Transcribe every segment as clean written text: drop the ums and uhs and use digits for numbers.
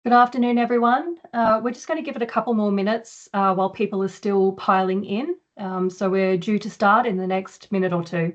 Good afternoon, everyone. We're just going to give it a couple more minutes while people are still piling in. So we're due to start in the next minute or two.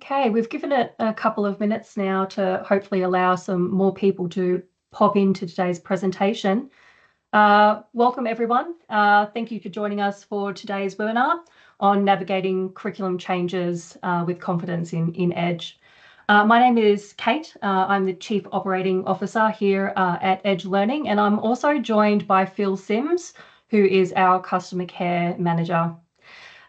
Okay, we've given it a couple of minutes now to hopefully allow some more people to pop into today's presentation. Welcome, everyone. Thank you for joining us for today's webinar on navigating curriculum changes with confidence in EDGE. My name is Kate. I'm the Chief Operating Officer here at EDGE Learning, and I'm also joined by Phil Sims, who is our Customer Care Manager.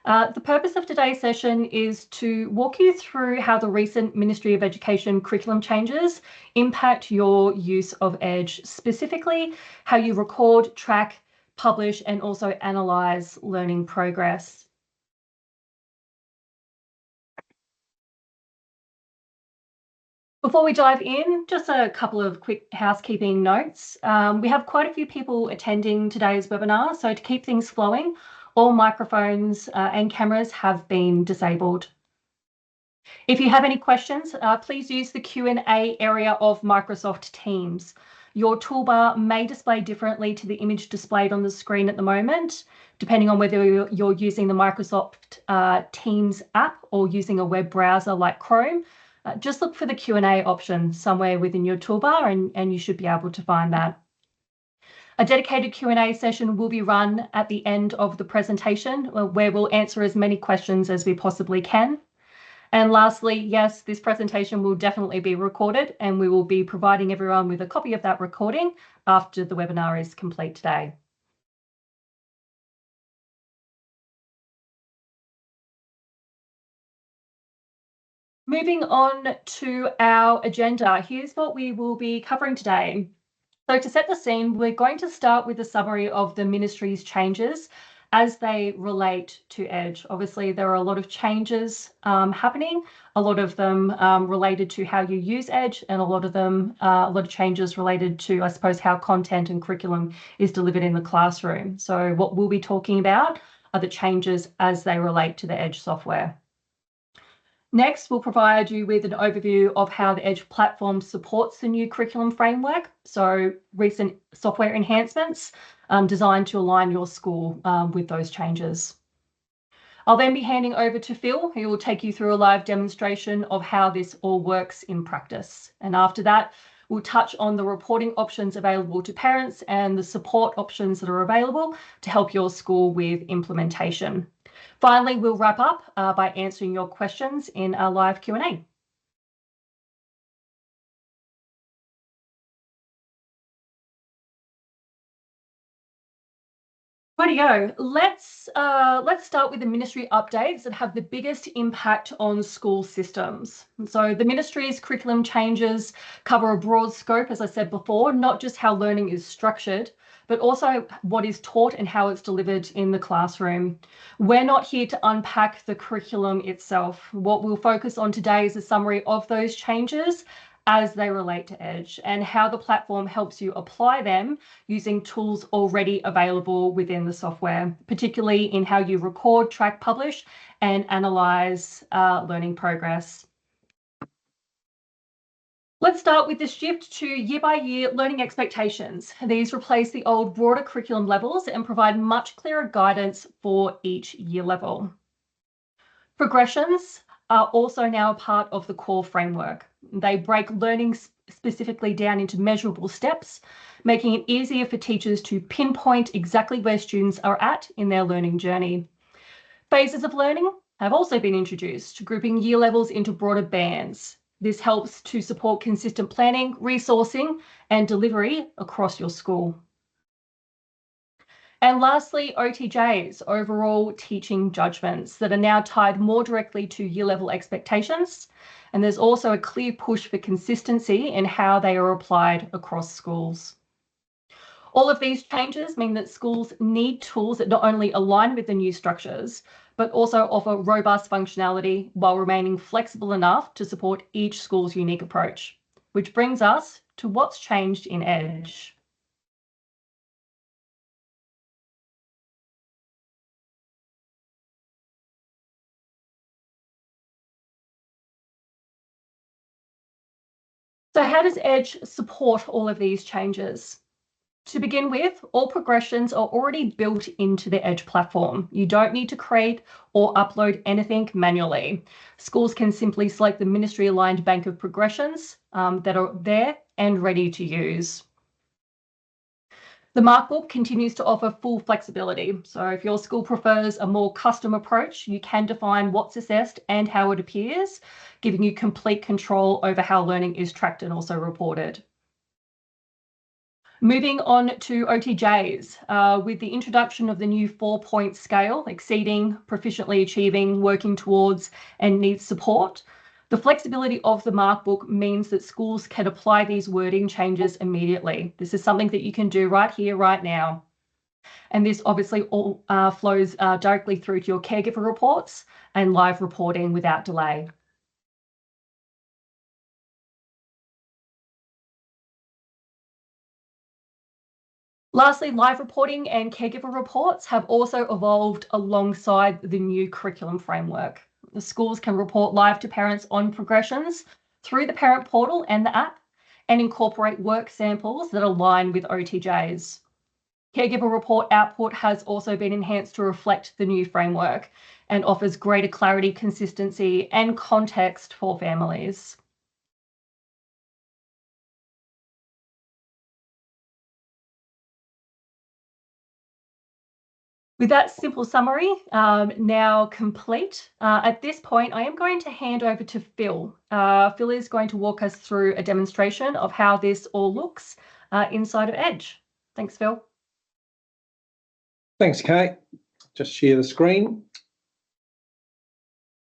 The purpose of today's session is to walk you through how the recent Ministry of Education curriculum changes impact your use of EDGE, specifically how you record, track, publish, and also analyse learning progress. Before we dive in, just a couple of quick housekeeping notes. We have quite a few people attending today's webinar, so to keep things flowing, all microphones and cameras have been disabled. If you have any questions, please use the Q&A area of Microsoft Teams. Your toolbar may display differently to the image displayed on the screen at the moment, depending on whether you're using the Microsoft Teams app or using a web browser like Chrome. Just look for the Q&A option somewhere within your toolbar and you should be able to find that. A dedicated Q&A session will be run at the end of the presentation where we'll answer as many questions as we possibly can. And lastly, yes, this presentation will definitely be recorded and we will be providing everyone with a copy of that recording after the webinar is complete today. Moving on to our agenda, here's what we will be covering today. So to set the scene, we're going to start with a summary of the ministry's changes as they relate to EDGE. Obviously, there are a lot of changes happening, a lot of them related to how you use EDGE, and a lot of changes related to, I suppose, how content and curriculum is delivered in the classroom. So what we'll be talking about are the changes as they relate to the EDGE software. Next, we'll provide you with an overview of how the EDGE platform supports the new curriculum framework, so recent software enhancements designed to align your school with those changes. I'll then be handing over to Phil, who will take you through a live demonstration of how this all works in practice. And after that, we'll touch on the reporting options available to parents and the support options that are available to help your school with implementation. Finally, we'll wrap up by answering your questions in our live Q&A. Rightio, let's start with the ministry updates that have the biggest impact on school systems. So the ministry's curriculum changes cover a broad scope, as I said before, not just how learning is structured, but also what is taught and how it's delivered in the classroom. We're not here to unpack the curriculum itself. What we'll focus on today is a summary of those changes as they relate to EDGE and how the platform helps you apply them using tools already available within the software, particularly in how you record, track, publish, and analyse learning progress. Let's start with the shift to year-by-year learning expectations. These replace the old broader curriculum levels and provide much clearer guidance for each year level. Progressions are also now a part of the core framework. They break learning specifically down into measurable steps, making it easier for teachers to pinpoint exactly where students are at in their learning journey. Phases of learning have also been introduced, grouping year levels into broader bands. This helps to support consistent planning, resourcing, and delivery across your school. And lastly, OTJs, overall teaching judgments, that are now tied more directly to year level expectations. And there's also a clear push for consistency in how they are applied across schools. All of these changes mean that schools need tools that not only align with the new structures, but also offer robust functionality while remaining flexible enough to support each school's unique approach. Which brings us to what's changed in Edge. So how does Edge support all of these changes? To begin with, all progressions are already built into the Edge platform. You don't need to create or upload anything manually. Schools can simply select the ministry-aligned bank of progressions that are there and ready to use. The Markbook continues to offer full flexibility. So if your school prefers a more custom approach, you can define what's assessed and how it appears, giving you complete control over how learning is tracked and also reported. Moving on to OTJs, with the introduction of the new 4-point scale, exceeding, proficiently achieving, working towards, and needs support, the flexibility of the Markbook means that schools can apply these wording changes immediately. This is something that you can do right here, right now. And this obviously all flows directly through to your caregiver reports and live reporting without delay. Lastly, live reporting and caregiver reports have also evolved alongside the new curriculum framework. The schools can report live to parents on progressions through the parent portal and the app, and incorporate work samples that align with OTJs. Caregiver report output has also been enhanced to reflect the new framework and offers greater clarity, consistency, and context for families. With that simple summary now complete, at this point, I am going to hand over to Phil. Phil is going to walk us through a demonstration of how this all looks inside of Edge. Thanks, Phil. Thanks, Kate. Just share the screen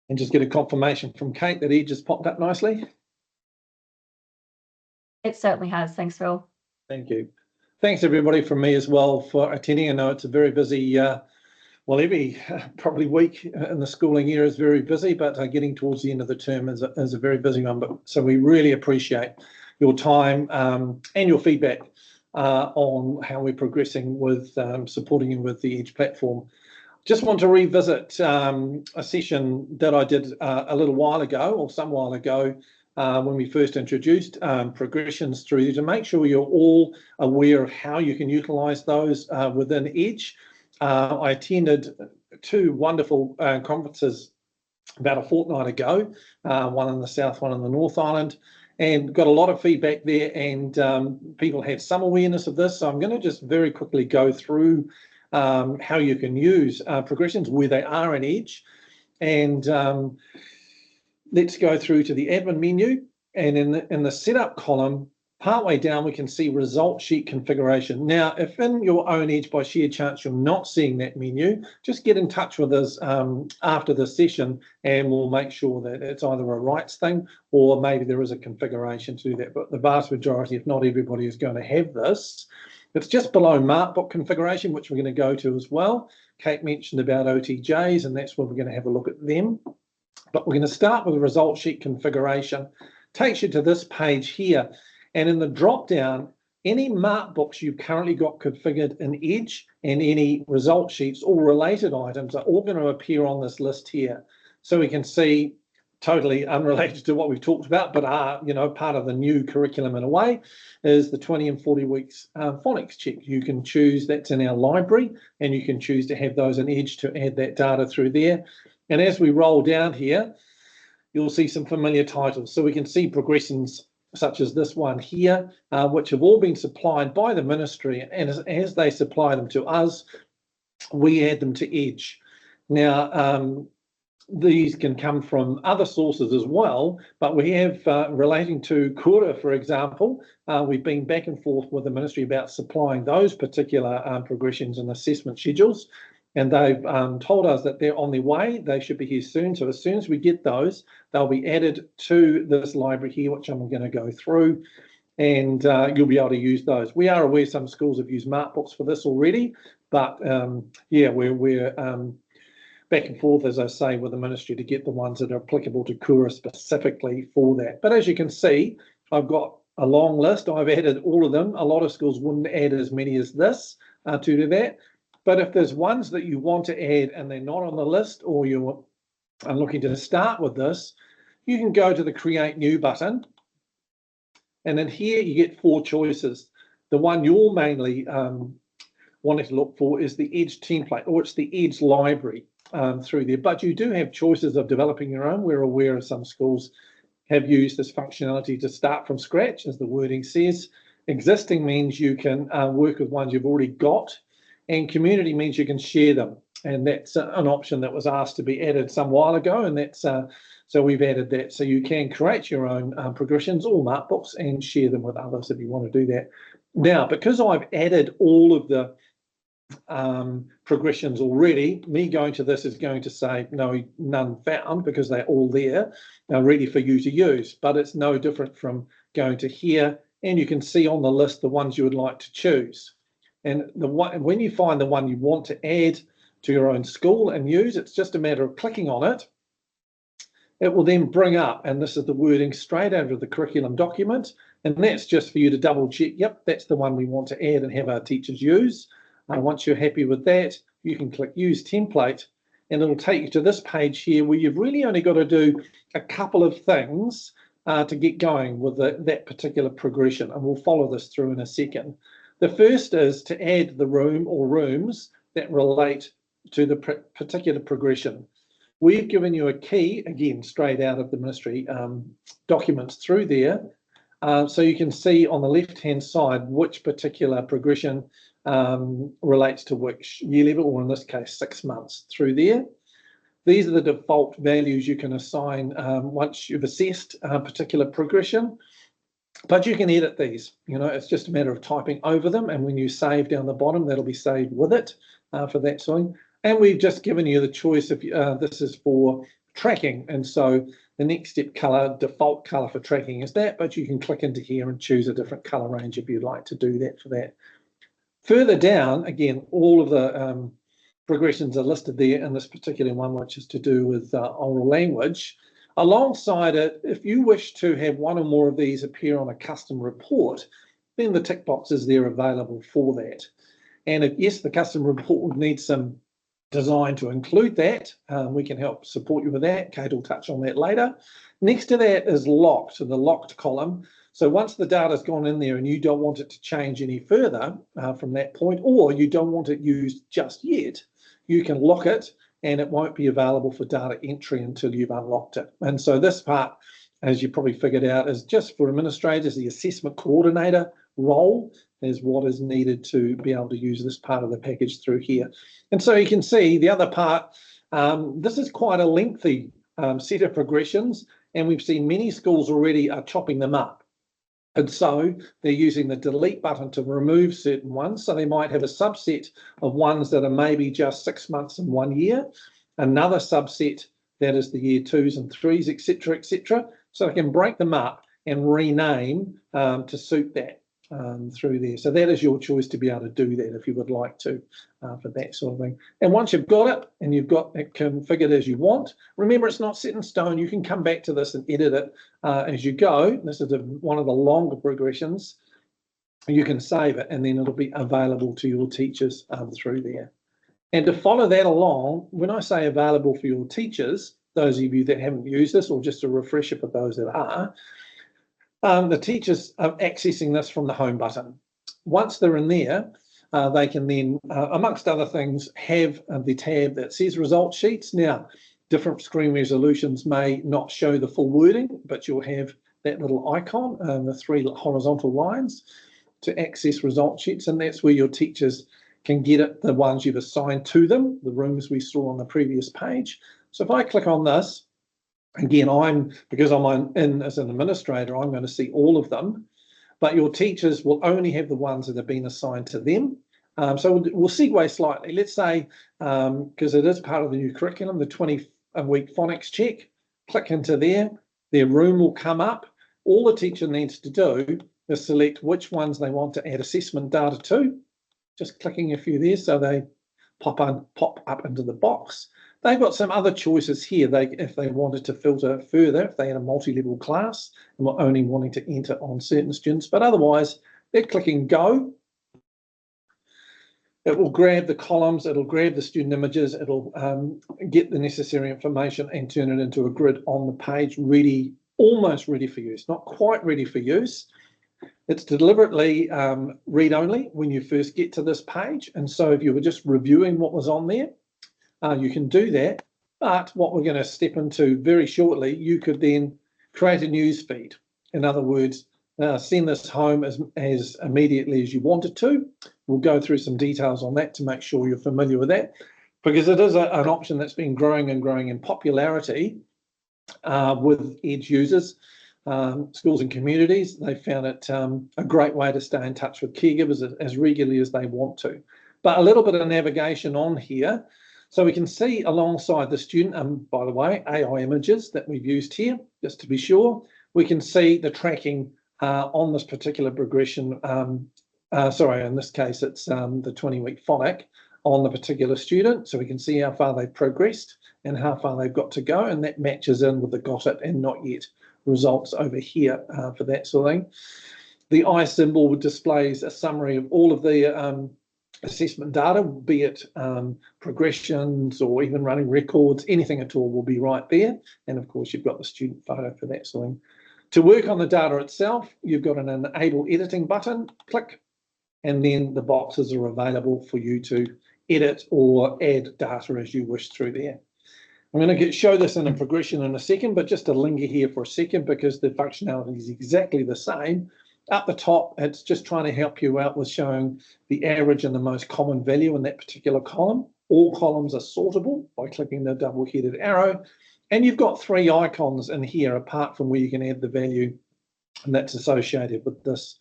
and just get a confirmation from Kate that Edge just popped up nicely. It certainly has. Thanks, Phil. Thank you. Thanks everybody from me as well for attending. I know it's a very busy, well, every probably week in the schooling year is very busy, but getting towards the end of the term is a very busy one. But so we really appreciate your time and your feedback on how we're progressing with supporting you with the Edge platform. Just want to revisit a session that I did a little while ago, or some while ago, when we first introduced progressions through, to make sure you're all aware of how you can utilise those within Edge. I attended 2 wonderful conferences about a fortnight ago, one in the South, one in the North Island, and got a lot of feedback there, and people had some awareness of this. So I'm going to just very quickly go through how you can use progressions where they are in Edge. And let's go through to the admin menu, and in the setup column, partway down, we can see result sheet configuration. Now, if in your own Edge by sheer chance you're not seeing that menu, just get in touch with us after the session, and we'll make sure that it's either a rights thing or maybe there is a configuration to do that. But the vast majority, if not everybody, is going to have this. It's just below Markbook configuration, which we're going to go to as well. Kate mentioned about OTJs, and that's where we're going to have a look at them. But we're going to start with the result sheet configuration. Takes you to this page here. And in the drop down, any Markbooks you've currently got configured in Edge and any result sheets, all related items, are all going to appear on this list here. So we can see, totally unrelated to what we've talked about, but are, you know, part of the new curriculum in a way, is the 20 and 40 weeks phonics check. You can choose, that's in our library, and you can choose to have those in Edge to add that data through there. And as we roll down here, you'll see some familiar titles. So we can see progressions such as this one here, which have all been supplied by the ministry. And as they supply them to us, we add them to Edge. Now, these can come from other sources as well, but we have, relating to Kura, for example, we've been back and forth with the ministry about supplying those particular progressions and assessment schedules, and they've told us that they're on their way. They should be here soon. So as soon as we get those, they'll be added to this library here, which I'm going to go through, and you'll be able to use those. We are aware some schools have used MarkBooks for this already, but yeah, we're back and forth, as I say, with the ministry to get the ones that are applicable to Kura specifically for that. But as you can see, I've got a long list. I've added all of them. A lot of schools wouldn't add as many as this to do that. But if there's ones that you want to add and they're not on the list, or you are looking to start with this, you can go to the Create New button. And then here you get 4 choices. The one you're mainly wanting to look for is the Edge template, or it's the Edge library. Through there, but you do have choices of developing your own. We're aware of some schools have used this functionality to start from scratch, as the wording says. Existing means you can work with ones you've already got, and community means you can share them, and that's an option that was asked to be added some while ago, and that's so we've added that, so you can create your own progressions or MarkBooks and share them with others if you want to do that. Now, because I've added all of the progressions already, me going to this is going to say no, none found, because they're all there ready for you to use. But it's no different from going to here, and you can see on the list the ones you would like to choose. And the one, when you find the one you want to add to your own school and use, it's just a matter of clicking on it. It will then bring up, and this is the wording straight out of the curriculum document, and that's just for you to double check, yep, that's the one we want to add and have our teachers use. Once you're happy with that, you can click Use Template, and it'll take you to this page here where you've really only got to do a couple of things to get going with that particular progression, and we'll follow this through in a second. The first is to add the room or rooms that relate to the particular progression. We've given you a key, again, straight out of the ministry documents through there, so you can see on the left-hand side which particular progression relates to which year level, or in this case 6 months through there. These are the default values you can assign once you've assessed a particular progression, but you can edit these. You know, it's just a matter of typing over them, and when you save down the bottom, that'll be saved with it for that sort of thing. And we've just given you the choice if this is for tracking, and so the next step color, default color for tracking is that, but you can click into here and choose a different color range if you'd like to do that for that. Further down, again, all of the progressions are listed there in this particular one, which is to do with oral language. Alongside it, if you wish to have one or more of these appear on a custom report, then the tick boxes there are available for that. And if yes, the custom report would need some design to include that, we can help support you with that. Kate will touch on that later. Next to that is locked, the locked column. So once the data's gone in there and you don't want it to change any further from that point, or you don't want it used just yet, you can lock it and it won't be available for data entry until you've unlocked it. And so this part, as you probably figured out, is just for administrators. The assessment coordinator role is what is needed to be able to use this part of the package through here. And so you can see the other part, this is quite a lengthy set of progressions, and we've seen many schools already are chopping them up. And so they're using the delete button to remove certain ones. So they might have a subset of ones that are maybe just 6 months and 1 year, another subset that is the year 2s and 3s, etc., etc. So they can break them up and rename to suit that through there. So that is your choice to be able to do that if you would like to for that sort of thing. And once you've got it and you've got it configured as you want, remember it's not set in stone. You can come back to this and edit it as you go. This is one of the longer progressions. You can save it and then it'll be available to your teachers through there. And to follow that along, when I say available for your teachers, those of you that haven't used this, or just a refresher for those that are, the teachers are accessing this from the home button. Once they're in there, they can then, amongst other things, have the tab that says result sheets. Now, different screen resolutions may not show the full wording, but you'll have that little icon and the 3 horizontal lines to access result sheets, and that's where your teachers can get it, the ones you've assigned to them, the rooms we saw on the previous page. So if I click on this, again, because I'm in as an administrator, I'm going to see all of them, but your teachers will only have the ones that have been assigned to them. So we'll segue slightly. Let's say, because it is part of the new curriculum, the 20-week phonics check, click into there, their room will come up. All the teacher needs to do is select which ones they want to add assessment data to, just clicking a few there so they pop up into the box. They've got some other choices here. If they wanted to filter further, if they had a multi-level class and were only wanting to enter on certain students, but otherwise they're clicking go. It will grab the columns, it'll grab the student images, it'll get the necessary information and turn it into a grid on the page, ready, almost ready for use, not quite ready for use. It's deliberately read-only when you first get to this page, and so if you were just reviewing what was on there, you can do that. But what we're going to step into very shortly, you could then create a news feed. In other words, send this home as immediately as you wanted to. We'll go through some details on that to make sure you're familiar with that, because it is an option that's been growing and growing in popularity with Edge users, schools and communities. They found it a great way to stay in touch with caregivers as regularly as they want to. But a little bit of navigation on here. So we can see alongside the student, by the way, AI images that we've used here, just to be sure, we can see the tracking on this particular progression. In this case, it's the 20-week phonic on the particular student. So we can see how far they've progressed and how far they've got to go. And that matches in with the got it and not yet results over here for that sort of thing. The eye symbol displays a summary of all of the assessment data, be it progressions or even running records, anything at all will be right there. And of course, you've got the student photo for that sort of thing. To work on the data itself, you've got an enable editing button, click, and then the boxes are available for you to edit or add data as you wish through there. I'm going to show this in a progression in a second, but just to linger here for a second because the functionality is exactly the same. Up the top, it's just trying to help you out with showing the average and the most common value in that particular column. All columns are sortable by clicking the double-headed arrow. And you've got 3 icons in here apart from where you can add the value and that's associated with this.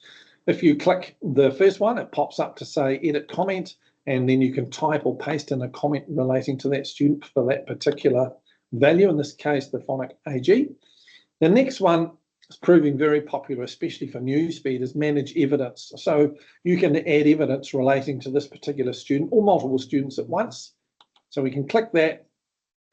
If you click the first one, it pops up to say edit comment, and then you can type or paste in a comment relating to that student for that particular value, in this case, the phonic AG. The next one is proving very popular, especially for Newsfeed, is manage evidence. So you can add evidence relating to this particular student or multiple students at once. So we can click that,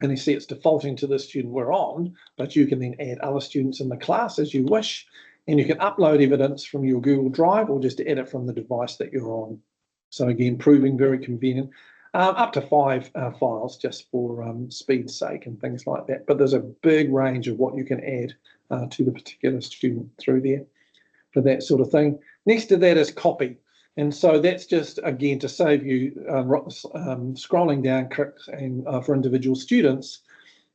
and you see it's defaulting to the student we're on, but you can then add other students in the class as you wish, and you can upload evidence from your Google Drive or just edit from the device that you're on. So again, proving very convenient. Up to 5 files just for speed's sake and things like that. But there's a big range of what you can add to the particular student through there for that sort of thing. Next to that is copy. And so that's just, again, to save you scrolling down clicks and for individual students.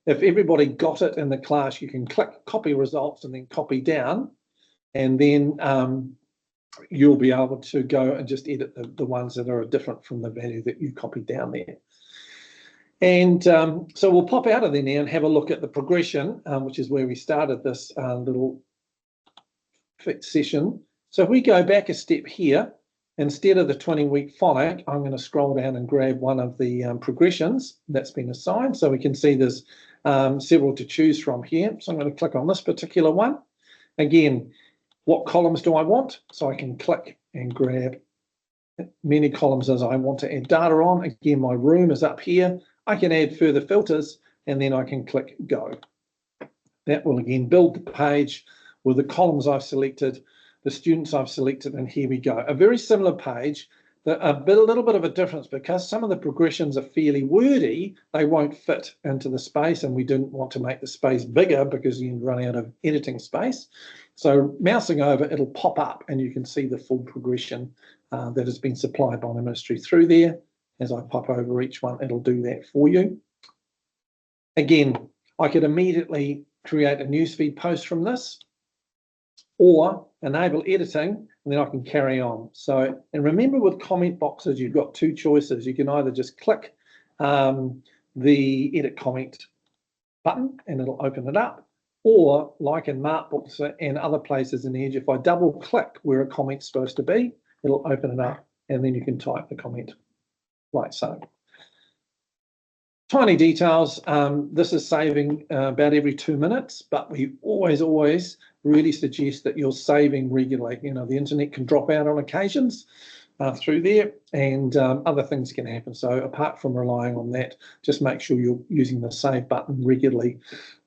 If everybody got it in the class, you can click copy results and then copy down. And then you'll be able to go and just edit the ones that are different from the value that you copied down there. And so we'll pop out of there now and have a look at the progression, which is where we started this little session. So if we go back a step here, instead of the 20-week phonic, I'm going to scroll down and grab one of the progressions that's been assigned. So we can see there's several to choose from here. So I'm going to click on this particular one. Again, what columns do I want? So I can click and grab many columns as I want to add data on. Again, my room is up here. I can add further filters and then I can click go. That will again build the page with the columns I've selected, the students I've selected, and here we go. A very similar page, a little bit of a difference because some of the progressions are fairly wordy. They won't fit into the space, and we didn't want to make the space bigger because you run out of editing space. So mousing over, it'll pop up and you can see the full progression that has been supplied by the ministry through there. As I pop over each one, it'll do that for you. Again, I could immediately create a newsfeed post from this, or enable editing, and then I can carry on. So, and remember with comment boxes, you've got two choices. You can either just click the edit comment button and it'll open it up, or like in Markbooks and other places in Edge, if I double click where a comment's supposed to be, it'll open it up and then you can type the comment like so. Tiny details, this is saving about every 2 minutes, but we always really suggest that you're saving regularly. You know, the internet can drop out on occasions through there, and other things can happen. So apart from relying on that, just make sure you're using the save button regularly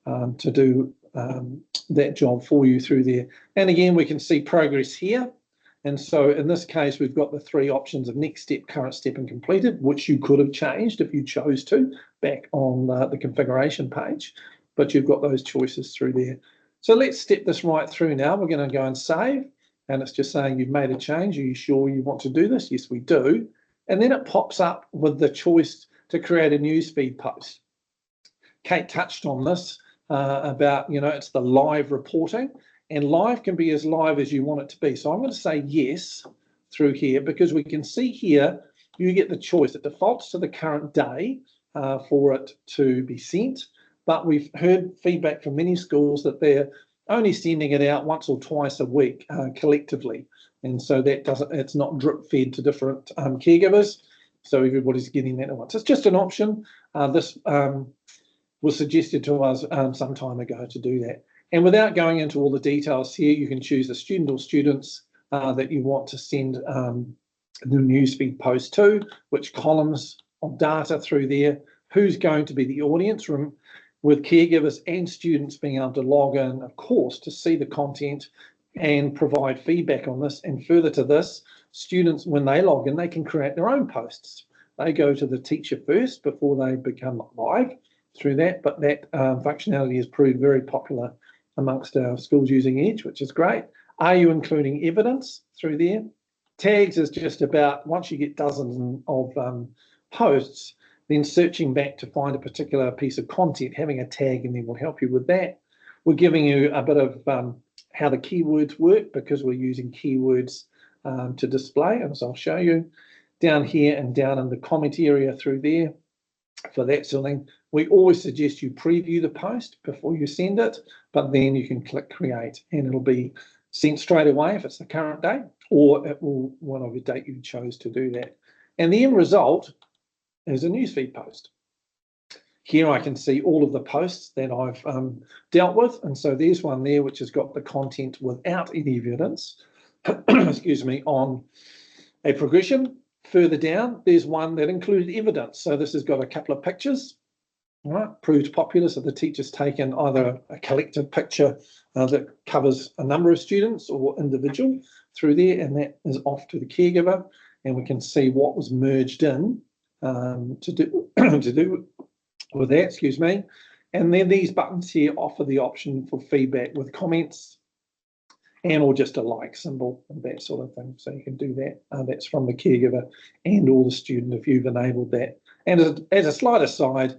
to do that job for you through there. And again, we can see progress here. And so in this case, we've got the 3 options of next step, current step, and completed, which you could have changed if you chose to back on the configuration page, but you've got those choices through there. So let's step this right through now. We're going to go and save, and it's just saying you've made a change. Are you sure you want to do this? Yes, we do. And then it pops up with the choice to create a newsfeed post. Kate touched on this about, you know, it's the live reporting. And live can be as live as you want it to be. So I'm going to say yes through here, because we can see here, you get the choice. It defaults to the current day for it to be sent. But we've heard feedback from many schools that they're only sending it out once or twice a week collectively. And so that it's not drip fed to different caregivers. So everybody's getting that at once. It's just an option. This was suggested to us some time ago to do that. And without going into all the details here, you can choose the student or students that you want to send the newsfeed post to, which columns of data through there, who's going to be the audience room, with caregivers and students being able to log in, of course, to see the content and provide feedback on this. And further to this, students, when they log in, they can create their own posts. They go to the teacher first before they become live through that, but that functionality has proved very popular amongst our schools using Edge, which is great. Are you including evidence through there? Tags is just about, once you get dozens of posts, then searching back to find a particular piece of content, having a tag in there will help you with that. We're giving you a bit of how the keywords work, because we're using keywords to display, as I'll show you down here and down in the comment area through there. For that sort of thing, we always suggest you preview the post before you send it, but then you can click create and it'll be sent straight away if it's the current day, or it will whatever date you chose to do that. And the end result is a newsfeed post. Here I can see all of the posts that I've dealt with, and so there's one there which has got the content without any evidence, excuse me, on a progression. Further down, there's one that included evidence. So this has got a couple of pictures, right? Proved popular. So the teacher's taken either a collective picture that covers a number of students or individual through there, and that is off to the caregiver. And we can see what was merged in to do with that, excuse me. And then these buttons here offer the option for feedback with comments, and or just a like symbol and that sort of thing. So you can do that. That's from the caregiver and or the student if you've enabled that. And as a slight aside,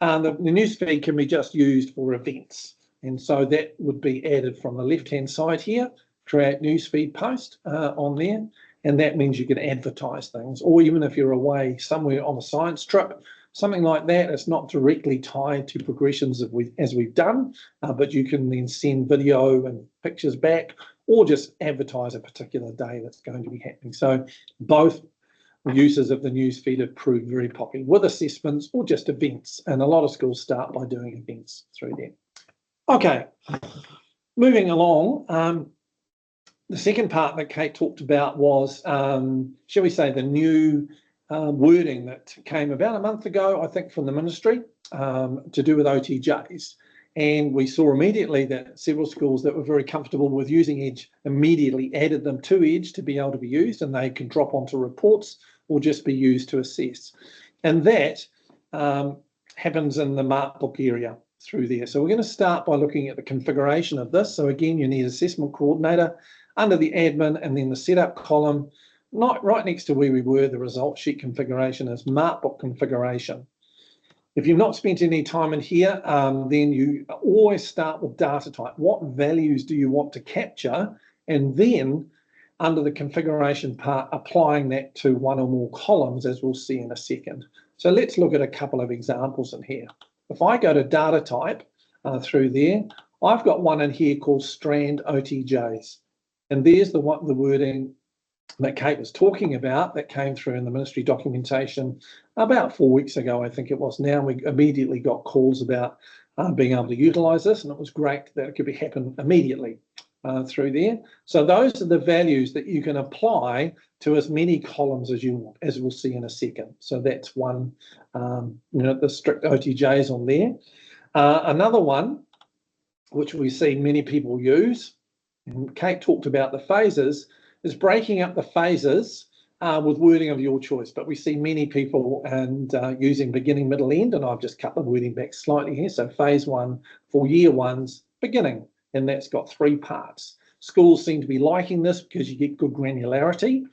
the newsfeed can be just used for events. And so that would be added from the left-hand side here, create newsfeed post on there. And that means you can advertise things, or even if you're away somewhere on a science trip, something like that. It's not directly tied to progressions as we've done, but you can then send video and pictures back, or just advertise a particular day that's going to be happening. So both uses of the newsfeed have proved very popular with assessments or just events. And a lot of schools start by doing events through there. Okay, moving along. The second part that Kate talked about was, shall we say, the new wording that came about a month ago, I think, from the ministry to do with OTJs. And we saw immediately that several schools that were very comfortable with using Edge immediately added them to Edge to be able to be used, and they can drop onto reports or just be used to assess. And that happens in the Markbook area through there. So we're going to start by looking at the configuration of this. So again, you need assessment coordinator under the admin, and then the setup column, not right next to where we were, the result sheet configuration is Markbook configuration. If you've not spent any time in here, then you always start with data type. What values do you want to capture? And then under the configuration part, applying that to one or more columns, as we'll see in a second. So let's look at a couple of examples in here. If I go to data type through there, I've got one in here called strand OTJs. And there's the wording that Kate was talking about that came through in the ministry documentation about 4 weeks ago, I think it was. Now we immediately got calls about being able to utilise this, and it was great that it could happen immediately through there. So those are the values that you can apply to as many columns as you want, as we'll see in a second. So that's one, the strict OTJs on there. Another one, which we see many people use, and Kate talked about the phases, is breaking up the phases with wording of your choice. But we see many people using beginning, middle, end, and I've just cut the wording back slightly here. So phase 1 for year 1's beginning, and that's got 3 parts. Schools seem to be liking this because you get good granularity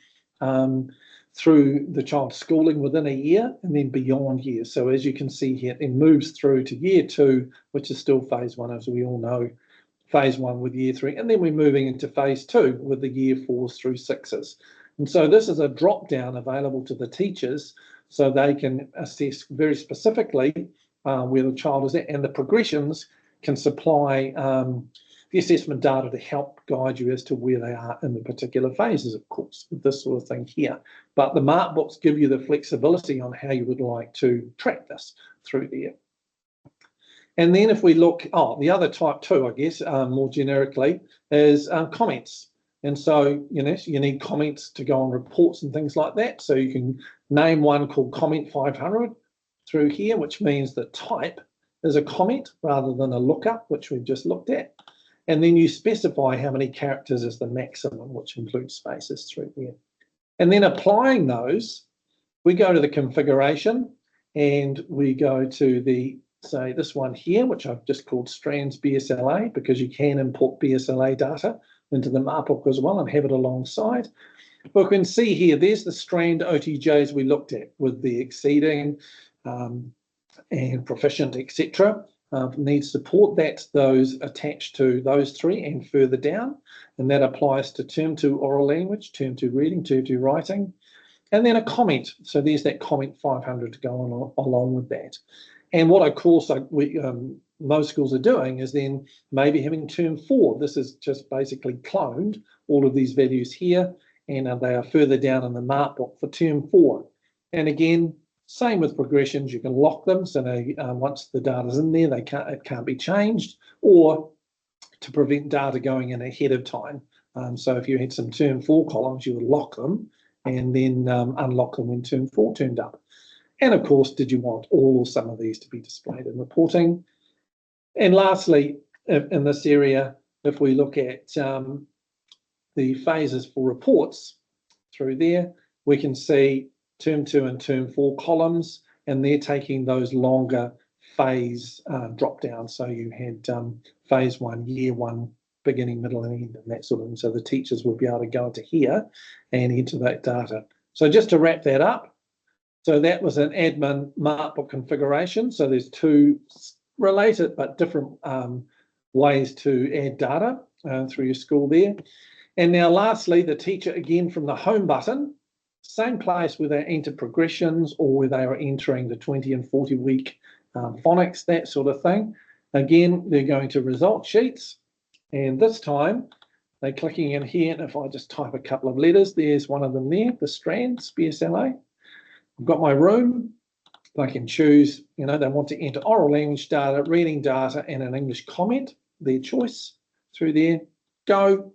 through the child's schooling within a year and then beyond years. So as you can see here, it moves through to year 2, which is still phase 1, as we all know. Phase 1 with year 3, and then we're moving into phase 2 with the year 4s through 6s. And so this is a drop down available to the teachers so they can assess very specifically where the child is at, and the progressions can supply the assessment data to help guide you as to where they are in the particular phases, of course, with this sort of thing here. But the mark books give you the flexibility on how you would like to track this through there. And then if we look, the other type 2, I guess, more generically, is comments. And so, you need comments to go on reports and things like that. So you can name one called comment 500 through here, which means the type is a comment rather than a lookup, which we've just looked at. And then you specify how many characters is the maximum, which includes spaces through there. And then applying those, we go to the configuration and we go to the, say, this one here, which I've just called strands BSLA, because you can import BSLA data into the mark book as well and have it alongside. But we can see here, there's the strand OTJs we looked at with the exceeding and proficient, etc. Needs support. That's those attached to those 3 and further down. And that applies to term 2 oral language, term 2 reading, term 2 writing, and then a comment. So there's that comment 500 to go on along with that. And what of course most schools are doing is then maybe having term 4. This is just basically cloned all of these values here, and they are further down in the mark book for term 4. And again, same with progressions, you can lock them so they once the data's in there, it can't be changed, or to prevent data going in ahead of time. So if you had some term 4 columns, you would lock them and then unlock them when term 4 turned up. And of course, did you want all or some of these to be displayed in reporting? And lastly, in this area, if we look at the phases for reports through there, we can see term 2 and term 4 columns, and they're taking those longer phase drop down. So you had phase 1, year 1, beginning, middle, and end, and that sort of thing. So the teachers will be able to go into here and enter that data. So just to wrap that up, so that was an admin mark book configuration. So there's 2 related but different ways to add data through your school there. And now lastly, the teacher, again from the home button, same place where they enter progressions or where they are entering the 20 and 40 week phonics, that sort of thing. Again, they're going to result sheets, and this time they're clicking in here, and if I just type a couple of letters, there's one of them there, the strands, BSLA. I've got my room. I can choose, they want to enter oral language data, reading data, and an English comment, their choice through there. Go.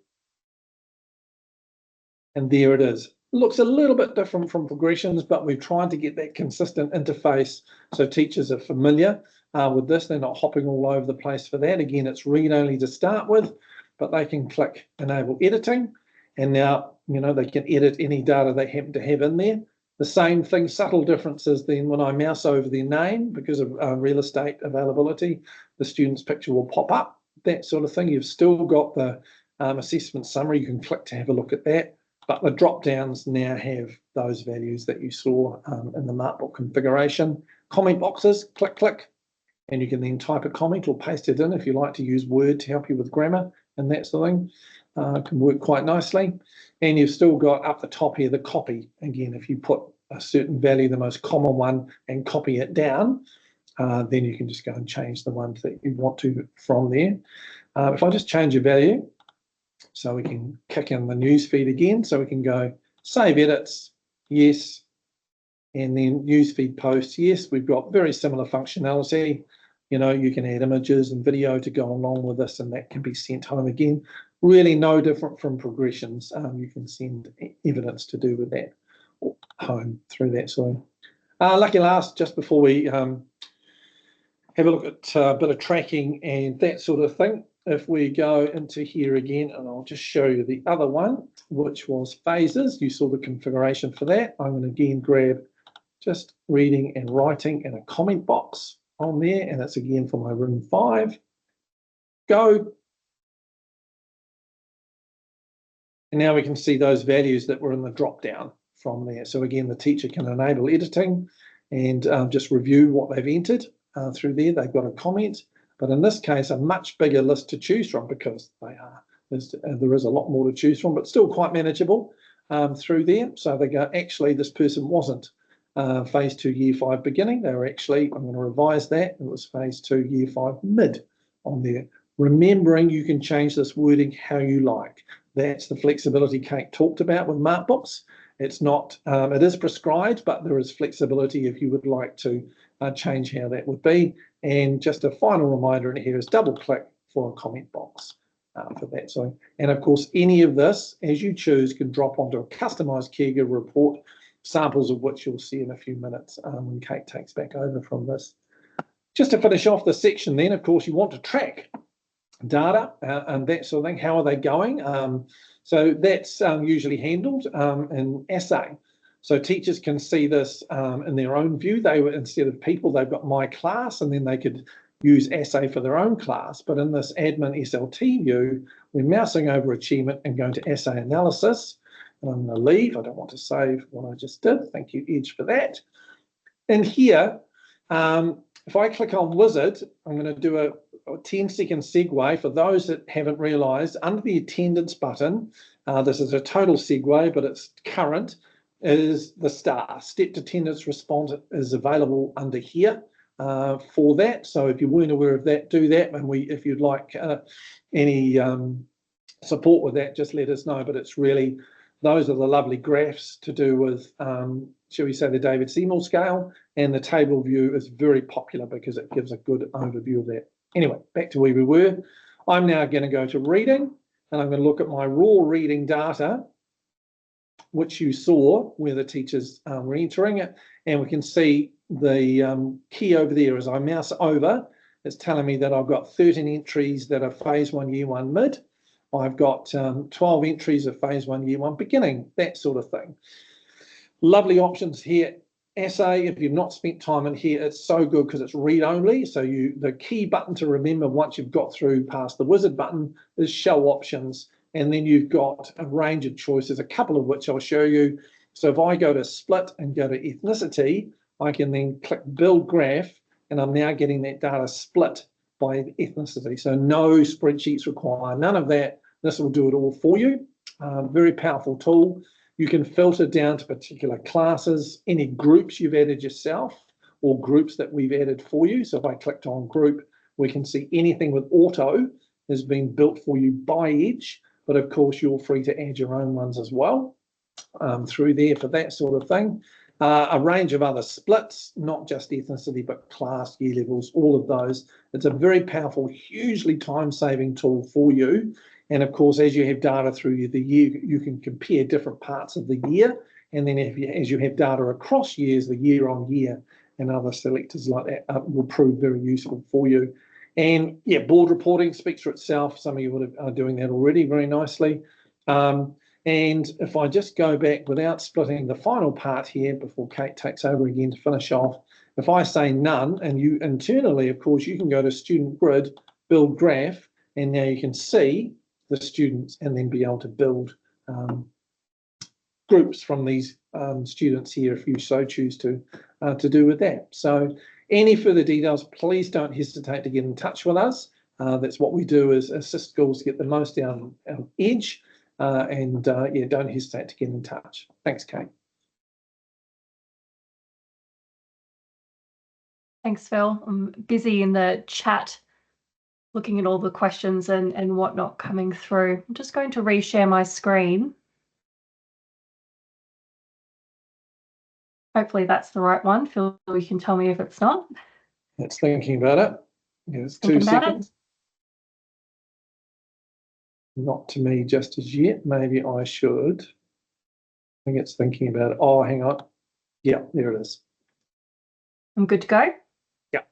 And there it is. Looks a little bit different from progressions, but we've tried to get that consistent interface so teachers are familiar with this. They're not hopping all over the place for that. Again, it's read only to start with, but they can click enable editing, and now they can edit any data they happen to have in there. The same thing, subtle differences then when I mouse over their name because of real estate availability, the student's picture will pop up, that sort of thing. You've still got the assessment summary. You can click to have a look at that. But the drop downs now have those values that you saw in the mark book configuration. comment boxes, click, click, and you can then type a comment or paste it in if you like to use Word to help you with grammar and that sort of thing. Can work quite nicely. And you've still got up the top here the copy. Again, if you put a certain value, the most common one, and copy it down, then you can just go and change the ones that you want to from there. If I just change a value, so we can kick in the newsfeed again, so we can go save edits, yes, and then newsfeed posts, yes. We've got very similar functionality. You know, you can add images and video to go along with this, and that can be sent home again. Really no different from progressions. You can send evidence to do with that home through that. So lucky last, just before we have a look at a bit of tracking and that sort of thing, if we go into here again, and I'll just show you the other one, which was phases. You saw the configuration for that. I'm going to again grab just reading and writing and a comment box on there, and it's again for my room 5. Go. And now we can see those values that were in the drop down from there. So again, the teacher can enable editing and just review what they've entered through there. They've got a comment, but in this case, a much bigger list to choose from because there is a lot more to choose from, but still quite manageable through there. So they go, actually, this person wasn't phase 2 year 5 beginning. They were actually, I'm going to revise that, it was phase 2 year 5 mid on there. Remembering you can change this wording how you like. That's the flexibility Kate talked about with MarkBooks. It's not, it is prescribed, but there is flexibility if you would like to change how that would be. And just a final reminder in here is double click for a comment box for that. So, and of course, any of this, as you choose, can drop onto a customized caregiver report, samples of which you'll see in a few minutes when Kate takes back over from this. Just to finish off the section then, of course, you want to track data and that sort of thing. How are they going? So that's usually handled in Assay. So teachers can see this in their own view. They were, instead of people, they've got my class, and then they could use Assay for their own class. But in this admin SLT view, we're mousing over achievement and going to Assay analysis. And I'm going to leave. I don't want to save what I just did. Thank you, Edge, for that. And here, if I click on Wizard, I'm going to do a 10-second segue for those that haven't realised. Under the attendance button, this is a total segue, but it's current, is the star. Stepped attendance response is available under here for that. So if you weren't aware of that, do that. And if you'd like any support with that, just let us know. But it's really, those are the lovely graphs to do with, shall we say, the David Seymour scale, and the table view is very popular because it gives a good overview of that. Anyway, back to where we were. I'm now going to go to reading, and I'm going to look at my raw reading data, which you saw where the teachers were entering it, and we can see the key over there. As I mouse over, it's telling me that I've got 13 entries that are phase 1 year 1 mid. I've got 12 entries of phase 1 year 1 beginning, that sort of thing. Lovely options here. Assay, if you've not spent time in here, it's so good because it's read only. So the key button to remember once you've got through past the wizard button is show options. And then you've got a range of choices, a couple of which I'll show you. So if I go to split and go to ethnicity, I can then click build graph, and I'm now getting that data split by ethnicity. So no spreadsheets required, none of that. This will do it all for you. Very powerful tool. You can filter down to particular classes, any groups you've added yourself or groups that we've added for you. So if I clicked on group, we can see anything with auto has been built for you by Edge, but of course you're free to add your own ones as well through there for that sort of thing. A range of other splits, not just ethnicity, but class, year levels, all of those. It's a very powerful, hugely time-saving tool for you. And of course, as you have data through the year, you can compare different parts of the year. And then as you have data across years, the year on year and other selectors like that will prove very useful for you. And yeah, board reporting speaks for itself. Some of you are doing that already very nicely. And if I just go back without splitting the final part here before Kate takes over again to finish off, if I say none, and you internally, of course, you can go to Student Grid, build graph, and now you can see the students and then be able to build groups from these students here if you so choose to do with that. So Any further details, please don't hesitate to get in touch with us. That's what we do, is assist schools get the most out of EDGE, and yeah, don't hesitate to get in touch. Thanks, Kate. Thanks, Phil. I'm busy in the chat looking at all the questions and whatnot coming through. I'm just going to reshare my screen. Hopefully that's the right one. Phil, you can tell me if it's not. It's thinking about it. It's 2 Thinking about seconds. Not to me just as yet. Maybe I should. I think it's thinking about it. Oh, hang on. Yeah, there it is. I'm good to go? Yeah.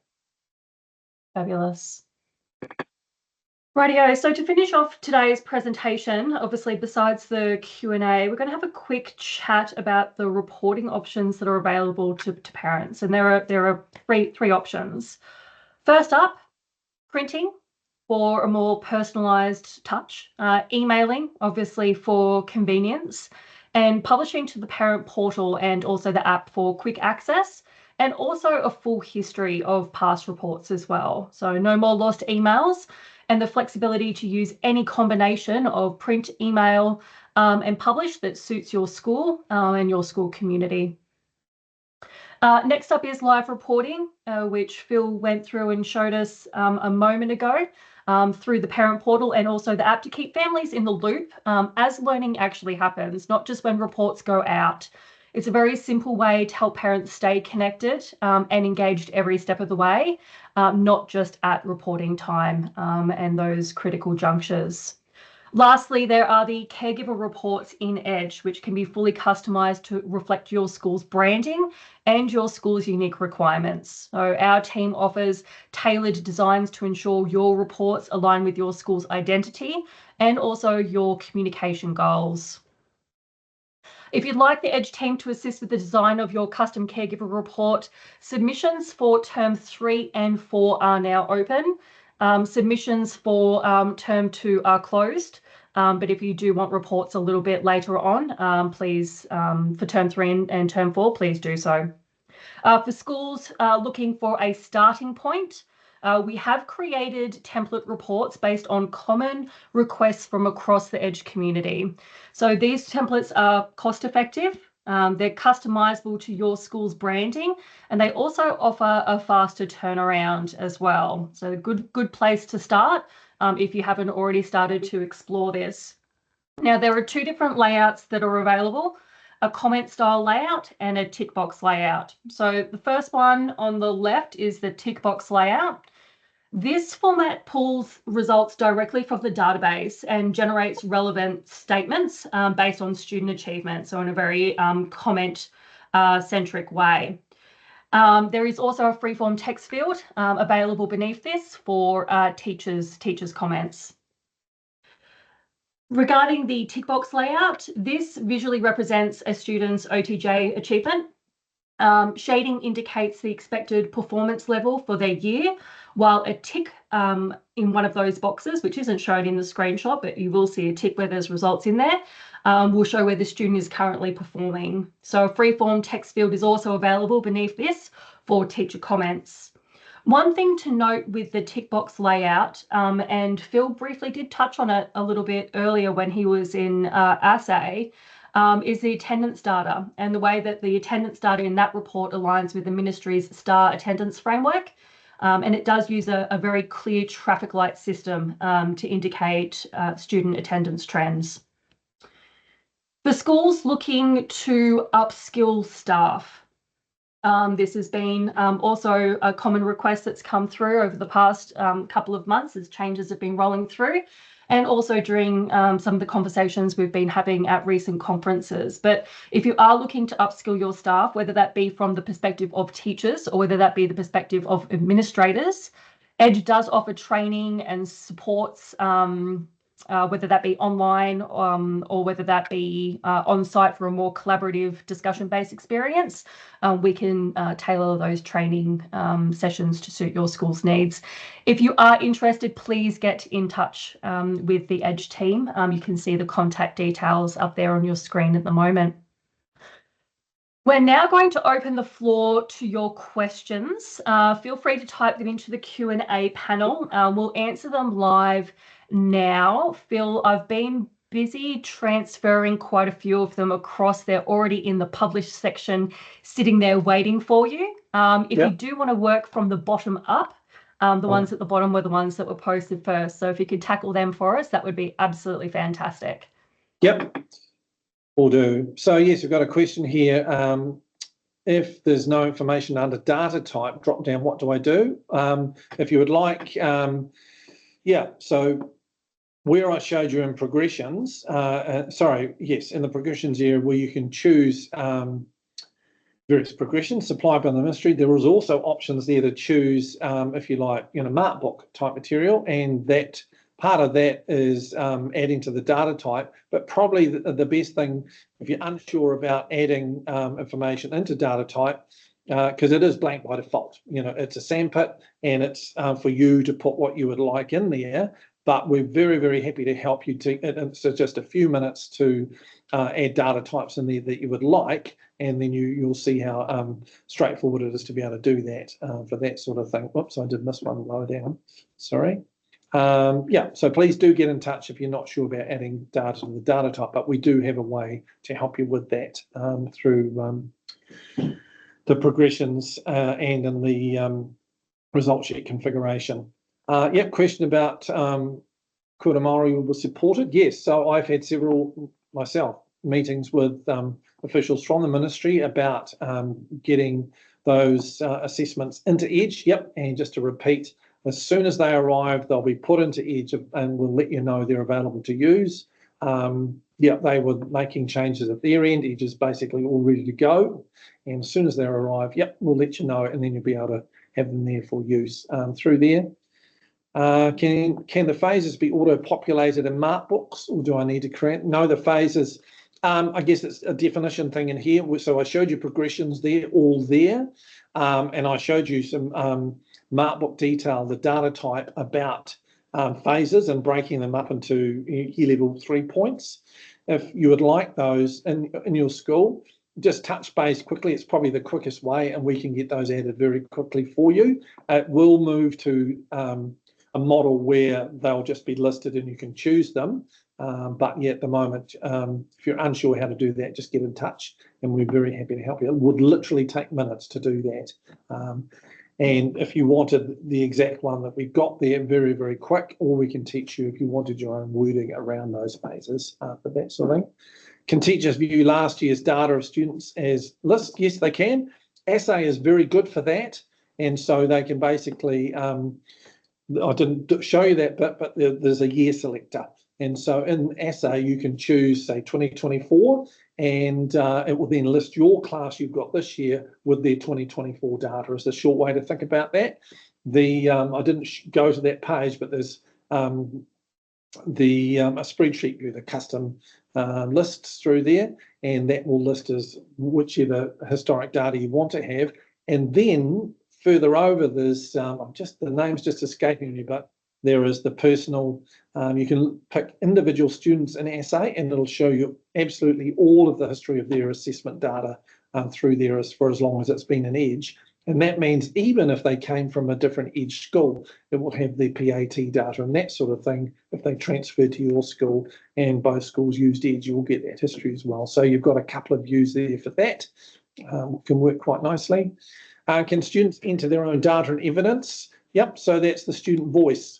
Fabulous. Rightio, so to finish off today's presentation, obviously besides the Q&A, we're going to have a quick chat about the reporting options that are available to parents. And there are three options. First up, printing for a more personalised touch, emailing, obviously for convenience, and publishing to the parent portal and also the app for quick access, and also a full history of past reports as well. So no more lost emails, and the flexibility to use any combination of print, email, and publish that suits your school and your school community. Next up is live reporting, which Phil went through and showed us a moment ago through the parent portal and also the app to keep families in the loop as learning actually happens, not just when reports go out. It's a very simple way to help parents stay connected and engaged every step of the way, not just at reporting time and those critical junctures. Lastly, there are the caregiver reports in EDGE, which can be fully customised to reflect your school's branding and your school's unique requirements. So our team offers tailored designs to ensure your reports align with your school's identity and also your communication goals. If you'd like the EDGE team to assist with the design of your custom caregiver report, submissions for term 3 and 4 are now open. Submissions for term 2 are closed. But if you do want reports a little bit later on, please, for term 3 and term 4, please do so. For schools looking for a starting point, we have created template reports based on common requests from across the EDGE community. So these templates are cost effective, they're customizable to your school's branding, and they also offer a faster turnaround as well. So a good place to start if you haven't already started to explore this. Now, there are 2 different layouts that are available, a comment style layout and a tick box layout. So the first one on the left is the tick box layout. This format pulls results directly from the database and generates relevant statements based on student achievement, so in a very comment-centric way. There is also a freeform text field available beneath this for teachers' comments. Regarding the tick box layout, this visually represents a student's OTJ achievement. Shading indicates the expected performance level for their year, while a tick in one of those boxes, which isn't shown in the screenshot, but you will see a tick where there's results in there, will show where the student is currently performing. So a freeform text field is also available beneath this for teacher comments. One thing to note with the tick box layout, and Phil briefly did touch on it a little bit earlier when he was in assay, is the attendance data and the way that the attendance data in that report aligns with the ministry's STAR attendance framework. And it does use a very clear traffic light system to indicate student attendance trends. For schools looking to upskill staff, this has been also a common request that's come through over the past couple of months as changes have been rolling through, and also during some of the conversations we've been having at recent conferences. But if you are looking to upskill your staff, whether that be from the perspective of teachers or whether that be the perspective of administrators, EDGE does offer training and supports, whether that be online or whether that be on site for a more collaborative discussion-based experience. We can tailor those training sessions to suit your school's needs. If you are interested, please get in touch with the EDGE team. You can see the contact details up there on your screen at the moment. We're now going to open the floor to your questions. Feel free to type them into the Q&A panel. We'll answer them live now. Phil, I've been busy transferring quite a few of them across. They're already in the published section, sitting there waiting for you. If you do want to work from the bottom up, the ones at the bottom were the ones that were posted first. So if you could tackle them for us, that would be absolutely fantastic. Yep. Will do. So yes, we've got a question here. If there's no information under data type, drop down, what do I do? If you would like, so where I showed you in progressions, in the progressions area where you can choose various progressions supplied by the ministry, there is also options there to choose, if you like, MarkBook type material, and that part of that is adding to the data type, but probably the best thing, if you're unsure about adding information into data type, because it is blank by default. It's a sandpit, and it's for you to put what you would like in there, but we're very, very happy to help you so just a few minutes to add data types in there that you would like, and then you'll see how straightforward it is to be able to do that for that sort of thing. Whoops, I did miss one lower down. Sorry. So please do get in touch if you're not sure about adding data to the data type, but we do have a way to help you with that through the progressions and in the result sheet configuration. Question about Kura Māori was supported. Yes, so I've had several myself meetings with officials from the ministry about getting those assessments into Edge. And just to repeat, as soon as they arrive, they'll be put into Edge, and we'll let you know they're available to use. They were making changes at their end. Edge is basically all ready to go. And as soon as they arrive, we'll let you know, and then you'll be able to have them there for use through there. Can the phases be auto-populated in MarkBooks, or do I need to create? No, the phases, I guess it's a definition thing in here. So I showed you progressions there, all there, and I showed you some MarkBook detail, the data type about phases and breaking them up into year level 3 points. If you would like those in your school, just touch base quickly. It's probably the quickest way, and we can get those added very quickly for you. It will move to a model where they'll just be listed and you can choose them. But at the moment, if you're unsure how to do that, just get in touch, and we're very happy to help you. It would literally take minutes to do that. And if you wanted the exact one that we've got there, very, very quick, or we can teach you if you wanted your own wording around those phases for that sort of thing. Can teachers view last year's data of students as lists? Yes, they can. Assay is very good for that. And so they can basically, I didn't show you that bit, but there's a year selector. And so in Assay, you can choose, say, 2024, and it will then list your class you've got this year with their 2024 data. Is the short way to think about that. I didn't go to that page, but there's a spreadsheet view, the custom lists through there, and that will list as whichever historic data you want to have. And then further over, there's the name's just escaping me, but there is the personal. You can pick individual students in Assay, and it'll show you absolutely all of the history of their assessment data through there for as long as it's been in Edge. And that means even if they came from a different Edge school, it will have their PAT data and that sort of thing. If they transferred to your school and both schools used Edge, you'll get that history as well. So you've got a couple of views there for that. Can work quite nicely. Can students enter their own data and evidence? Yep, so that's the student voice.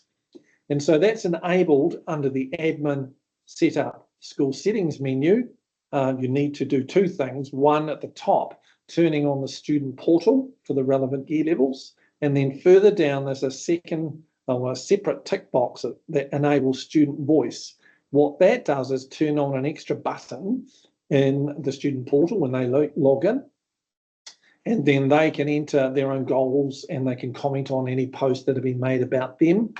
And so that's enabled under the admin setup school settings menu. You need to do two things. One, at the top, turning on the student portal for the relevant year levels. And then further down, there's a separate tick box that enables student voice. What that does is turn on an extra button in the student portal when they log in. And then they can enter their own goals, and they can comment on any posts that have been made about them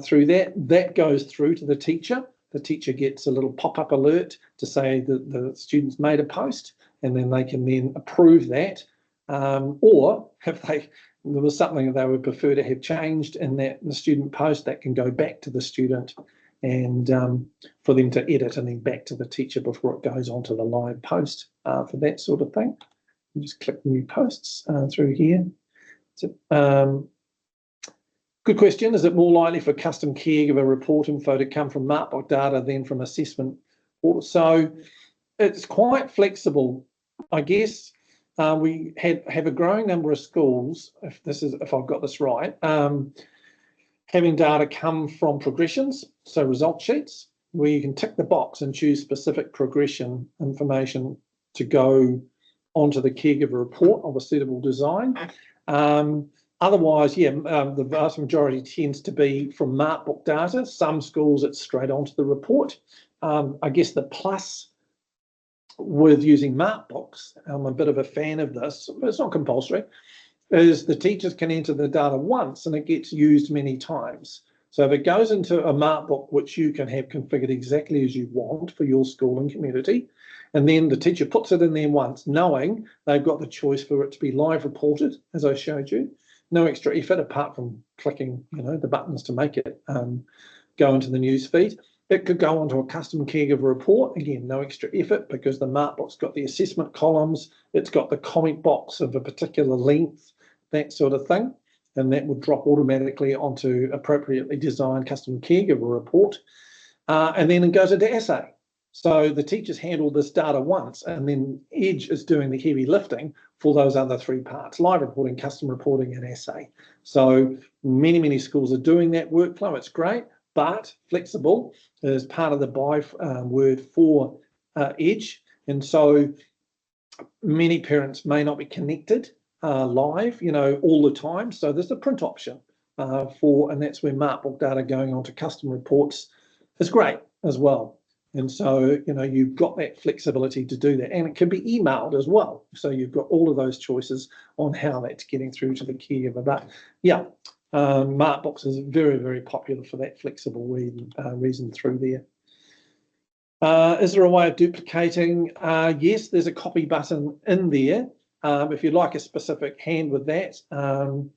through that. That goes through to the teacher. The teacher gets a little pop-up alert to say that the students made a post, and then they can then approve that. Or if there was something that they would prefer to have changed in the student post, that can go back to the student and for them to edit, and then back to the teacher before it goes on to the live post for that sort of thing. You just click new posts through here. So, good question. Is it more likely for custom caregiver report info to come from Markbook data than from assessment portal? So it's quite flexible, I guess. We have a growing number of schools, if I've got this right, having data come from progressions, so result sheets, where you can tick the box and choose specific progression information to go onto the caregiver report of a suitable design. Otherwise, the vast majority tends to be from Markbook data. Some schools, it's straight onto the report. I guess the plus with using Markbooks, I'm a bit of a fan of this, but it's not compulsory, is the teachers can enter the data once and it gets used many times. So if it goes into a Markbook, which you can have configured exactly as you want for your school and community, and then the teacher puts it in there once, knowing they've got the choice for it to be live reported, as I showed you, no extra effort apart from clicking, the buttons to make it go into the news feed. It could go onto a custom caregiver report. Again, no extra effort because the Markbook's got the assessment columns. It's got the comment box of a particular length, that sort of thing. And that would drop automatically onto appropriately designed custom caregiver report. And then it goes into assay. So the teachers handle this data once, and then Edge is doing the heavy lifting for those other three parts: live reporting, custom reporting, and assay. So many schools are doing that workflow. It's great, but flexible is part of the byword for Edge. And so many parents may not be connected live, all the time. So there's a print option and that's where Markbook data going onto custom reports is great as well. And so, you've got that flexibility to do that. And it can be emailed as well. So you've got all of those choices on how that's getting through to the caregiver. But yeah, Markbooks is very, very popular for that flexible reason through there. Is there a way of duplicating? Yes, there's a copy button in there if you'd like a specific hand with that. So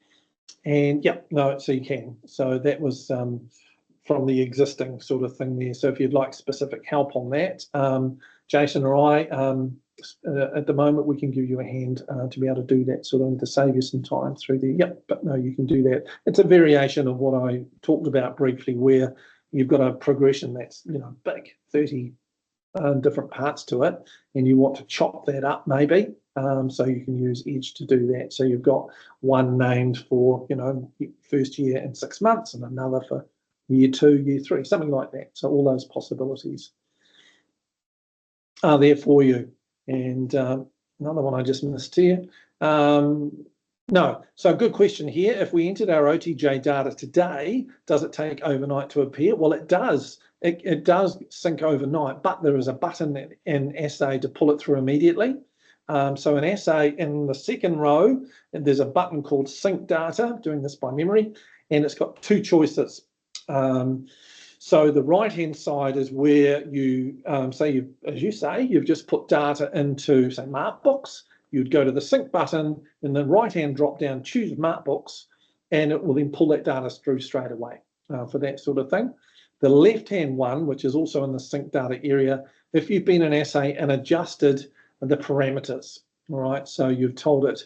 you can. So that was from the existing sort of thing there. So if you'd like specific help on that, Jason or I, at the moment, we can give you a hand to be able to do that sort of to save you some time through there. Yep, but no, you can do that. It's a variation of what I talked about briefly, where you've got a progression that's, big, 30 different parts to it, and you want to chop that up maybe. So you can use Edge to do that. So you've got one named for, first year and 6 months, and another for year 2, year 3, something like that. So all those possibilities are there for you. And another one I just missed here. No, so good question here. If we entered our OTJ data today, does it take overnight to appear? Well, it does. It does sync overnight, but there is a button in Assay to pull it through immediately. So in Assay, in the second row, there's a button called Sync Data, doing this by memory, and it's got two choices. So the right-hand side is where you you've just put data into, say, Markbooks. You'd go to the sync button and the right-hand drop-down, choose Markbooks, and it will then pull that data through straight away for that sort of thing. The left-hand one, which is also in the sync data area, if you've been in Assay and adjusted the parameters, all right, so you've told it,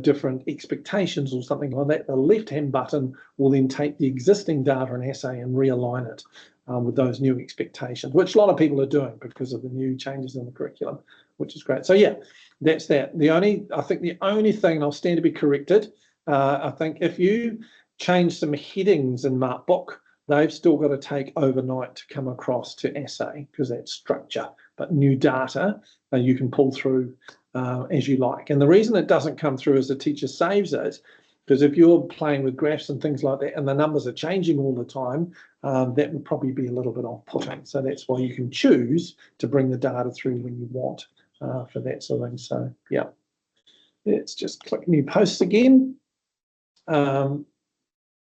different expectations or something like that, the left-hand button will then take the existing data in Assay and realign it with those new expectations, which a lot of people are doing because of the new changes in the curriculum, which is great. So yeah, that's that. I think the only thing, I'll stand to be corrected, I think if you change some headings in Markbook, they've still got to take overnight to come across to Assay because that's structure, but new data you can pull through as you like. And the reason it doesn't come through as the teacher saves it, because if you're playing with graphs and things like that and the numbers are changing all the time, that would probably be a little bit off-putting. So that's why you can choose to bring the data through when you want for that sort of thing. So yeah, let's just click new posts again. Oh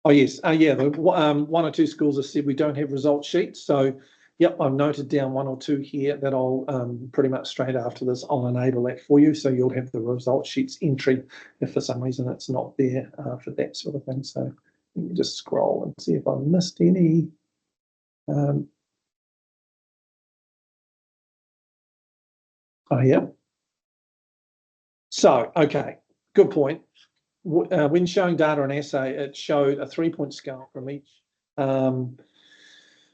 yes, one or two schools have said we don't have result sheets. So yep, I've noted down one or two here that I'll pretty much straight after this, I'll enable that for you. So you'll have the result sheets entry if for some reason it's not there for that sort of thing. So let me just scroll and see if I missed any. Oh yeah. So, okay, good point. When showing data on essay, it showed a 3-point scale from each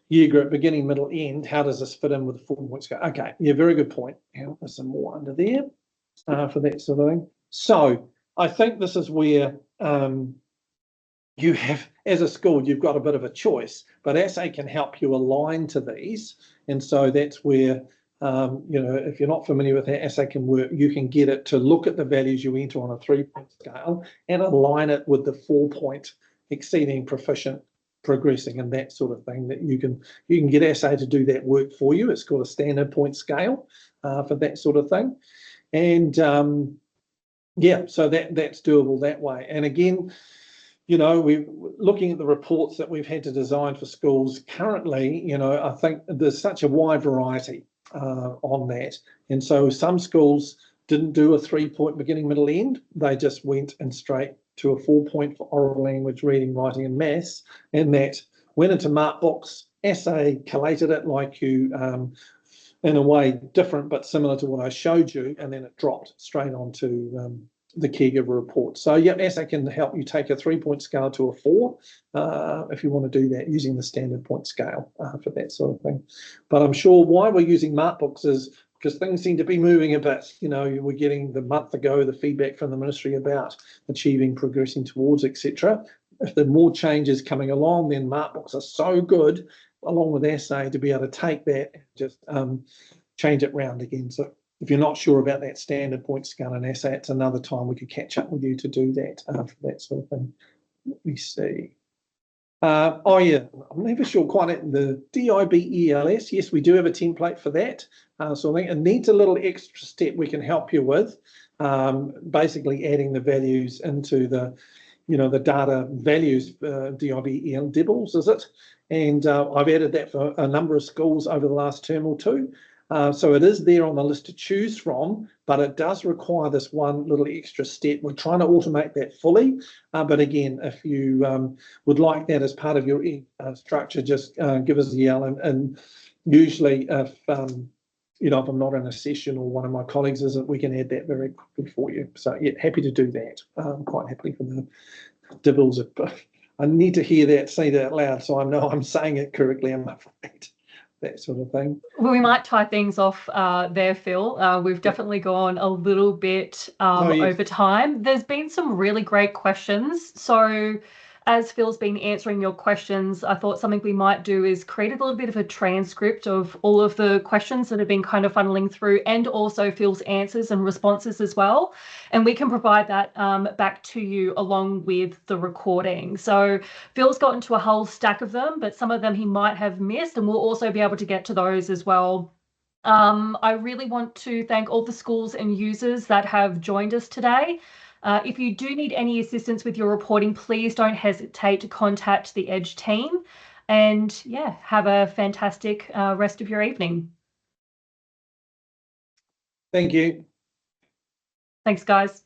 year group, beginning, middle, end. How does this fit in with the 4-point scale? Okay, yeah, very good point. There's some more under there for that sort of thing. So I think this is where you have, as a school, you've got a bit of a choice, but ASSE can help you align to these. And so that's where, if you're not familiar with how ASSE can work, you can get it to look at the values you enter on a 3-point scale and align it with the 4-point exceeding, proficient, progressing, and that sort of thing. That you can get ASSE to do that work for you. It's called a standard point scale for that sort of thing. And yeah, so that's doable that way. And again, we're looking at the reports that we've had to design for schools currently. I think there's such a wide variety on that. And so some schools didn't do a 3-point beginning, middle, end. They just went in straight to a 4-point for oral language, reading, writing, and maths. And that went into MarkBox. ASSE collated it like you, in a way different, but similar to what I showed you. And then it dropped straight onto the caregiver report. So yeah, ASSE can help you take a 3-point scale to a 4 if you want to do that using the standard point scale for that sort of thing. But I'm sure why we're using MarkBox is because things seem to be moving a bit. We're getting the month ago the feedback from the ministry about achieving, progressing towards, etc. If there are more changes coming along, then MarkBox are so good along with ASSE to be able to take that and just change it round again. So if you're not sure about that standard point scale in ASSE, it's another time we could catch up with you to do that for that sort of thing. Let me see. Oh yeah, I'm never sure quite the DIBELS. Yes, we do have a template for that. So I think it needs a little extra step we can help you with. Basically adding the values into the, the data values, DIBEL DIBELS, is it? And I've added that for a number of schools over the last term or two. So it is there on the list to choose from, but it does require this one little extra step. We're trying to automate that fully. But again, if you would like that as part of your structure, just give us a yell. And usually if, if I'm not in a session or one of my colleagues isn't, we can add that very quickly for you. So yeah, happy to do that. Quite happily for the DIBELS. I need to hear that, say that out loud, so I know I'm saying it correctly, I'm afraid. That sort of thing. Well, we might tie things off there, Phil. We've definitely gone a little bit over time. There's been some really great questions. So as Phil's been answering your questions, I thought something we might do is create a little bit of a transcript of all of the questions that have been kind of funneling through, and also Phil's answers and responses as well. And we can provide that back to you along with the recording. So Phil's got into a whole stack of them, but some of them he might have missed, and we'll also be able to get to those as well. I really want to thank all the schools and users that have joined us today. If you do need any assistance with your reporting, please don't hesitate to contact the Edge team. And yeah, have a fantastic rest of your evening. Thank you. Thanks, guys.